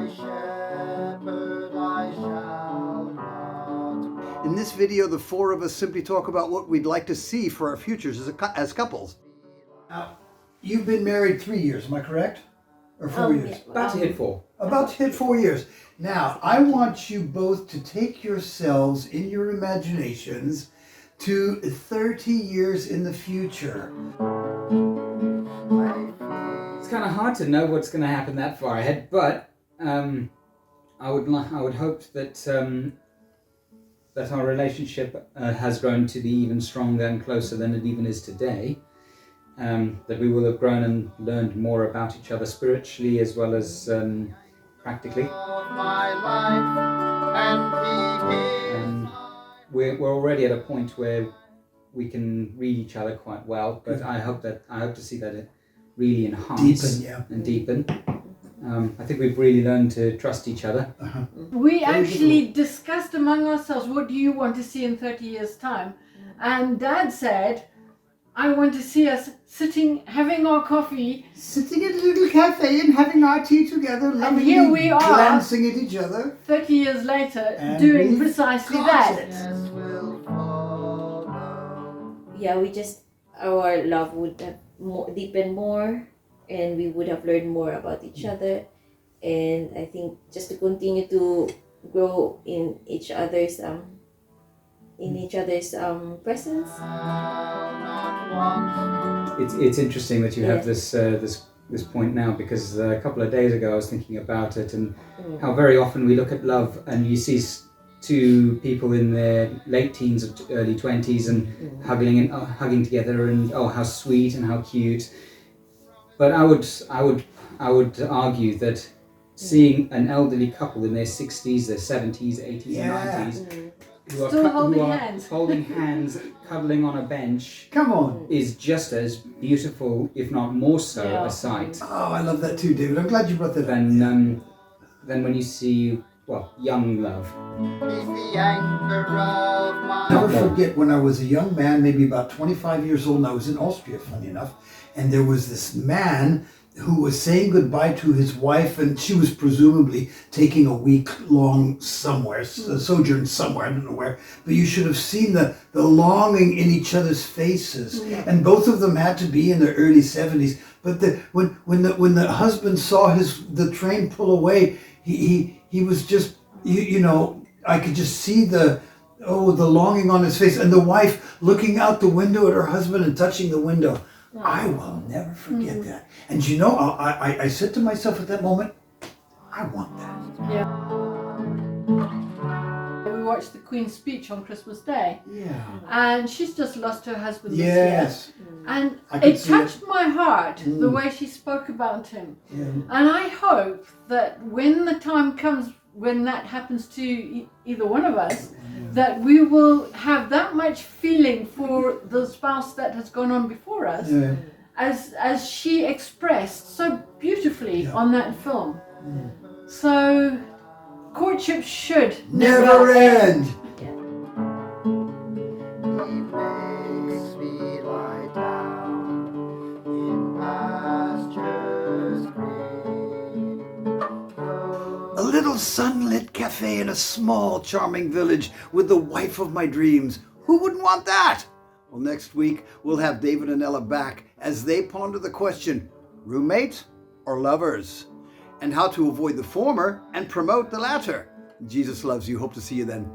shepherd, I shall not want. In this video, the four of us simply talk about what we'd like to see for our futures as couples. Now, you've been married 3 years, am I correct? Or 4 years? Yeah, about to hit 4. About to hit 4 years. Now, I want you both to take yourselves in your imaginations to 30 years in the future. It's kind of hard to know what's going to happen that far ahead, but I would hope that that our relationship has grown to be even stronger and closer than it even is today. That we will have grown and learned more about each other spiritually as well as practically. We're already at a point where we can read each other quite well, but I hope to see that it really enhance and deepen. I think we've really learned to trust each other. Uh-huh. We actually discussed among ourselves, what do you want to see in 30 years' time? And Dad said, I want to see us sitting, having our coffee. Sitting at a little cafe and having our tea together, And here we are, glancing at each other. 30 years later, And doing precisely that. Yeah, our love would have deepened more, and we would have learned more about each other. And I think just to continue to grow in each other's presence. It's interesting that you have this point now, because a couple of days ago I was thinking about it and how very often we look at love and you see two people in their late teens or early 20s and hugging together and oh, how sweet and how cute. But I would argue that seeing an elderly couple in their 60s, their 70s, 80s and 90s who are holding hands, cuddling on a bench, is just as beautiful, if not more so, a sight. Oh, I love that too, David. I'm glad you brought that up. Than when you see, young love. Never forget when I was a young man, maybe about 25 years old, and I was in Austria, funny enough, and there was this man who was saying goodbye to his wife, and she was presumably taking a week-long sojourn somewhere, I don't know where, but you should have seen the longing in each other's faces. And both of them had to be in their early 70s, but when the husband saw the train pull away, he was just, I could just see the longing on his face, and the wife looking out the window at her husband and touching the window. I will never forget that. And I said to myself at that moment, I want that. Yeah. We watched the Queen's speech on Christmas Day. Yeah. And she's just lost her husband Yes. this year. And it touched my heart, the way she spoke about him. Yeah. And I hope that when the time comes, when that happens to either one of us, that we will have that much feeling for the spouse that has gone on before us, as she expressed so beautifully on that film. So courtship should never end. A little sunlit cafe in a small, charming village with the wife of my dreams. Who wouldn't want that? Well, next week, we'll have David and Ela back as they ponder the question, roommate or lovers? And how to avoid the former and promote the latter. Jesus loves you. Hope to see you then.